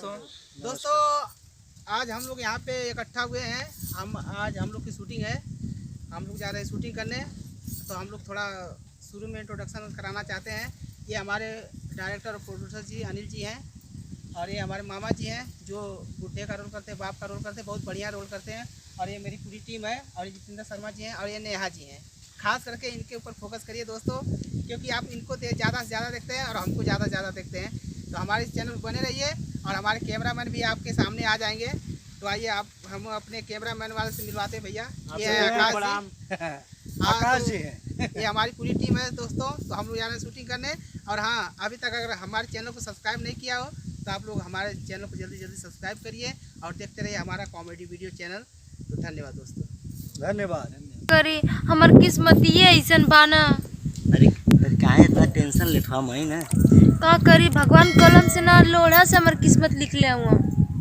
दोस्तों आज हम लोग यहाँ पे इकट्ठा हुए हैं। आज हम लोग की शूटिंग है। हम लोग जा रहे हैं शूटिंग करने। तो हम लोग थोड़ा शुरू में इंट्रोडक्शन कराना चाहते हैं। ये हमारे डायरेक्टर और प्रोड्यूसर जी अनिल जी हैं, और ये हमारे मामा जी हैं जो बुढ़े का रोल करते हैं, बाप का रोल करते हैं, बहुत बढ़िया रोल करते हैं। और ये मेरी पूरी टीम है, और ये जितेंद्र शर्मा जी हैं, और ये नेहा जी हैं। खास करके इनके ऊपर फोकस करिए दोस्तों, क्योंकि आप इनको ज़्यादा से ज़्यादा देखते हैं और हमको ज़्यादा से ज़्यादा देखते हैं। तो हमारे इस चैनल बने रहिए, और हमारे कैमरामैन भी आपके सामने आ जाएंगे। तो आइए आप हम अपने कैमरामैन वाले से मिलवाते हैं। भैया ये है आकाश जी हैं। ये हमारी पूरी टीम है दोस्तों। तो हम लोग जा रहे हैं शूटिंग करने। और हाँ, अभी तक अगर हमारे चैनल को सब्सक्राइब नहीं किया हो तो आप लोग हमारे चैनल को जल्दी जल्दी सब्सक्राइब करिए और देखते रहिए हमारा कॉमेडी वीडियो चैनल। तो धन्यवाद दोस्तों, धन्यवाद। करी हमर किस्मत ये ऐसन बाना। अरे काहे इतना टेंशन लेथवा मई ना? का करी, भगवान कलम से ना लोढ़ा से हमर किस्मत लिख ले हुआ।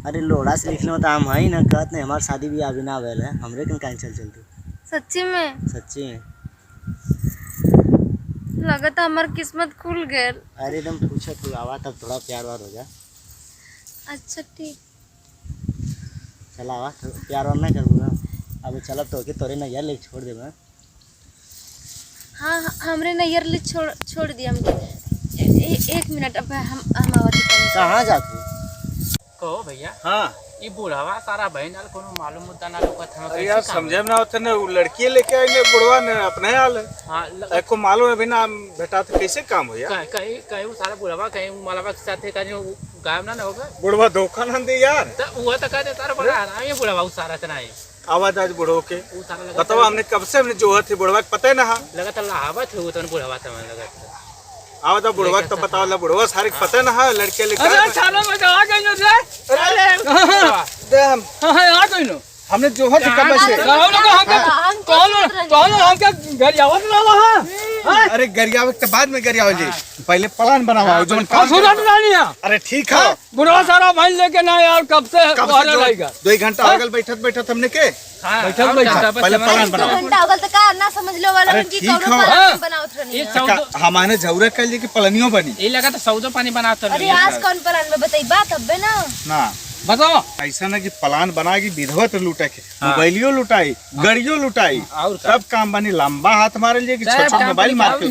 अरे लोड़ा से लिखने में तो हम है ना, कहत नहीं हमारी शादी भी अभी ना भैल है, हमरे कन काहे चल चलती। सच्ची में? सच्ची में लगता हमार किस्मत खुल गए। अरे एकदम पूछा तू आवा तब थोड़ा प्यार वार हो जा। अच्छा ठीक, चला आवा प्यार वार ना करूँगा। अब चलब तो तोरे नैया ले छोड़ देगा। हाँ हमरे नैयर ले छोड़ दिया हमके। एक मिनट, अब हम आवत हैं। कहाँ जातू? कहो भैया, हाँ ये बुढ़ावा सारा बहन आल कोनो मालूम मुद्दा ना लोकत हम। अरे यार समझे ना होते ने, वो लड़की लेके आई ने बुढ़वा ने अपने हाल है। हां एको मालूम है बिना बेटा तो कैसे काम हो यार? कहीं कहीं वो सारा बुढ़ावा कहीं मालवा के साथ कहीं गायब ना होगा। बुढ़वा धोखा ना दे यार। तो वो तो कहते तारा बड़ा आराम ये बुढ़ावा वो सारा तना है। आवाज आज बुढ़ो के वो सारा बताओ, हमने कब से हमने जो थे बुढ़वा पता है ना। हाँ लगा लाहवत हो तो बुढ़ावा था मन लगा। आवाज बुढ़वा तो बताओ ला, बुढ़वा सारे पता है ना। हाँ लड़के लेके अरे सालों में तो आ गई नो रे। दे हम हां आ गई नो। हमने जो थे कब से। घर आवत ना वहां। अरे गरिया के बाद में गरिया हो जी, पहले प्लान बनावा जो अरे ठीक है। बुढ़वा सारा भाई लेके ना यार कब से बाहर रहेगा। 2 घंटा हो गल बैठत हमने के पहले प्लान बनावा। घंटा होगल त का ना समझ लो वाला अरे की ठीक कौनो है। प्लान बनावत रहनी है। हमारे जरूरत कर लिए कि पलनियों बनी। ये लगा तो सौदो पानी बनाता अरे आज कौन प्लान में बताई बात अबे ना। ना बताओ ऐसा ना कि प्लान बना की विधवत लूटे के, मोबाइलियो लुटाई, गड़ियों लुटाई, सब काम बनी। लंबा हाथ मारे लिए कि छोटा मोबाइल मार के।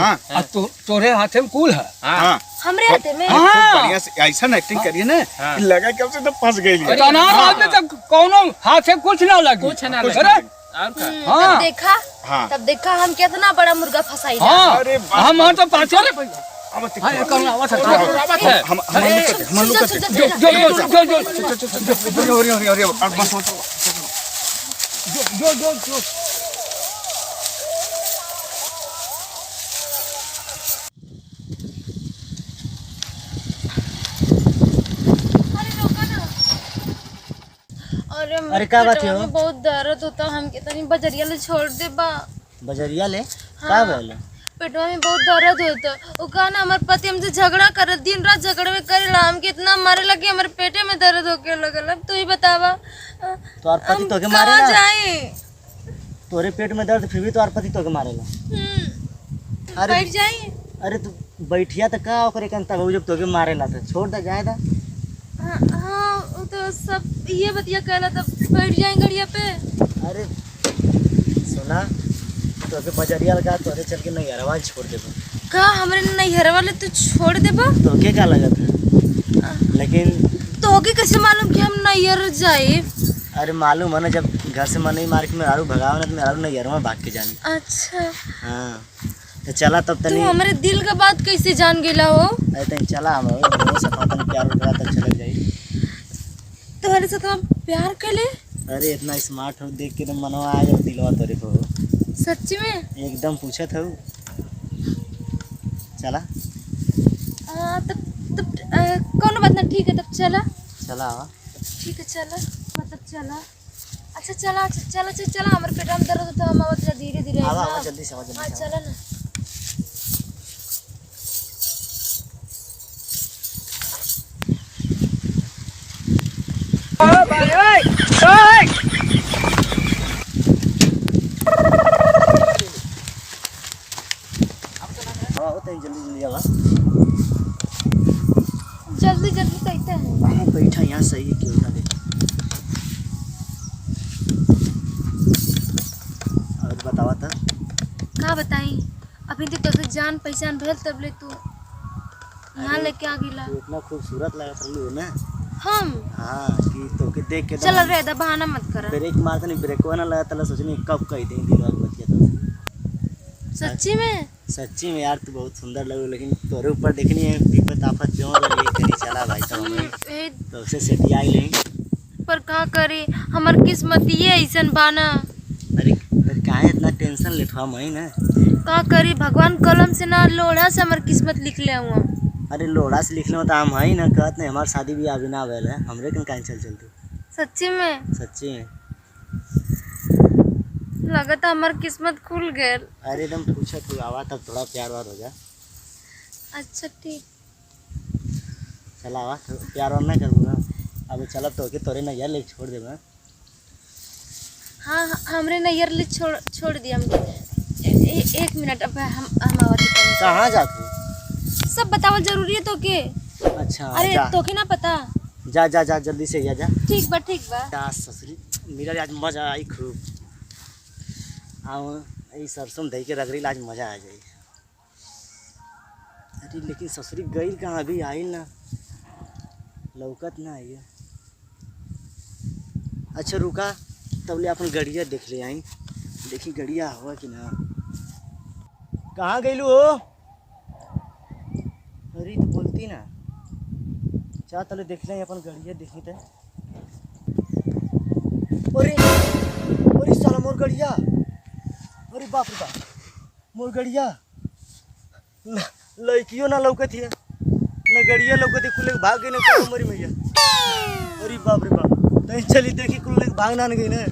हाँ तोरे हाथे में कूल है। हाँ हमरे हाथे में। खूब बढ़िया से ऐसा एक्टिंग करिए ना कि लगा कब से तो फंस गई। कोनो हाथे कुछ ना लगे, कुछ ना लगे। तब देखा, हाँ तब देखा हम कितना बड़ा मुर्गा फंसाई। अरे हम तो पाछे हम अरे क्या बात है? बहुत दर्द होता, हम कितनी बजरिया ले छोड़ दे बा। बजरिया ले का भैल? पेटवा में बहुत दर्द होता। वो कहा ना हमारे पति हमसे झगड़ा कर, दिन रात झगड़े में करेला। हमके इतना मारे लगे हमारे पेटे में दर्द होके लगल। अब तू ही बतावा तोर पति तोके कहाँ मारेला? जाए? तोरे पेट में दर्द फिर भी तोर पति तोके मारेला? अरे बैठ जाए। अरे तू बैठिया तो का ओकरे कन तब जब तोके मारेला तो छोड़ दे जाए दा। हाँ वो तो सब ये बतिया कहला, तब बैठ जाए गड़िया पे। अरे सुना, तोके बजरिया लगा तोरे चल के नैहरवा छोड़ देबो। का हमरे नैहर वाले तू छोड़ देबा? तोके का लगत है? लेकिन तोहके कैसे मालूम कि हम नैहर जाए? अरे मालूम है ना, जब घर से मन नहीं मार के मेरा भगाओ ना तो मेरा नैहरवा भाग के जानी। अच्छा हाँ तो चला तब तू तनी। हमारे दिल का बात कैसे जान गेला हो? अरे चला हम सफातन प्यार उठा तक चले जाई। तुम्हारे साथ हम प्यार कर ले? अरे इतना स्मार्ट हो देख के तो मनवा आ जाओ दिलवा तोरे को। सच्ची में? एकदम पूछत हो। चला तब कौन बात ना, ठीक है तब चला। चला आवा। ठीक है चला, मतलब चला। अच्छा चला चला चला चला। हमारे पेट में दर्द होता है, हम आवाज धीरे धीरे। आवा आवा जल्दी से आवा जल्दी हाँ से चला ना। आवा। जल्दी जल्दी आवा। जल्दी जल्दी जल्दी कैसे है? हाँ बैठा यहाँ सही है क्यों ना देख। और बतावा था का बताई अभी तो तुझे जान पहचान भेल तब ले तू यहाँ लेके आ गिला। तू इतना खूबसूरत लगा रही हो ना। हम हाँ कि तो के देख के चल रे दा बहाना मत कर। ब्रेक मारता नहीं ब्रेकवा ना लगा तला सोचनी कब कह दें दिलवा के बतिया तो। सच्ची में सच्ची में यार तू बहुत सुंदर लगो लेकिन तोरे ऊपर देखनी है विपत आफत जो लगी कहीं चला भाई तो हमें ए, तो से सेटिया आई नहीं। पर का करे हमर किस्मत ये ऐसन बाना। अरे तो काहे इतना टेंशन लेथवा मैं ना। का करी भगवान कलम से ना लोढ़ा से हमर किस्मत लिख ले हुआ। अरे लोड़ा से लिखले तो हम है ना कहत नहीं हमार शादी भी अभी ना भेल है हमरे कन काहे चल चलते। सच्ची में सच्ची में लगता हमार किस्मत खुल गए। अरे एकदम पूछा तू आवा तब थोड़ा प्यार वार हो जा। अच्छा ठीक चल आवा तो प्यार वार ना करूँगा अब चल तो के तोरे नैया ले छोड़ देगा। हाँ हमरे नैयर ले छोड़ दिया हमके। एक मिनट अब हम आवत ही। कहाँ जातू सब बतावल जरूरी है तो के। अच्छा अरे जा तो के ना पता। जा जा जा जल्दी से जा ठीक बा ठीक बा। जा ससुरी मेरा आज मजा आई खूब। आओ ये सरसों दही के रगड़ी आज मजा आ जाए। अरे लेकिन ससुरी गई कहाँ अभी आई ना लौकत ना आई है। अच्छा रुका तब ले अपन गड़िया देख ले आई देखी गड़िया हुआ कि ना। कहाँ गई हो? अरे तो बोलती ना चाह तले देख ले अपन गड़िया देखी तो। अरे अरे साला मोर गड़िया। अरे बाप रे बाप मोर गड़िया लड़कियों ना लौकत है ना गड़िया लौकत है कुल भाग गई ना मरी मैया। अरे बाप रे बाप तो चली देखी कुल भाग ना गई ना।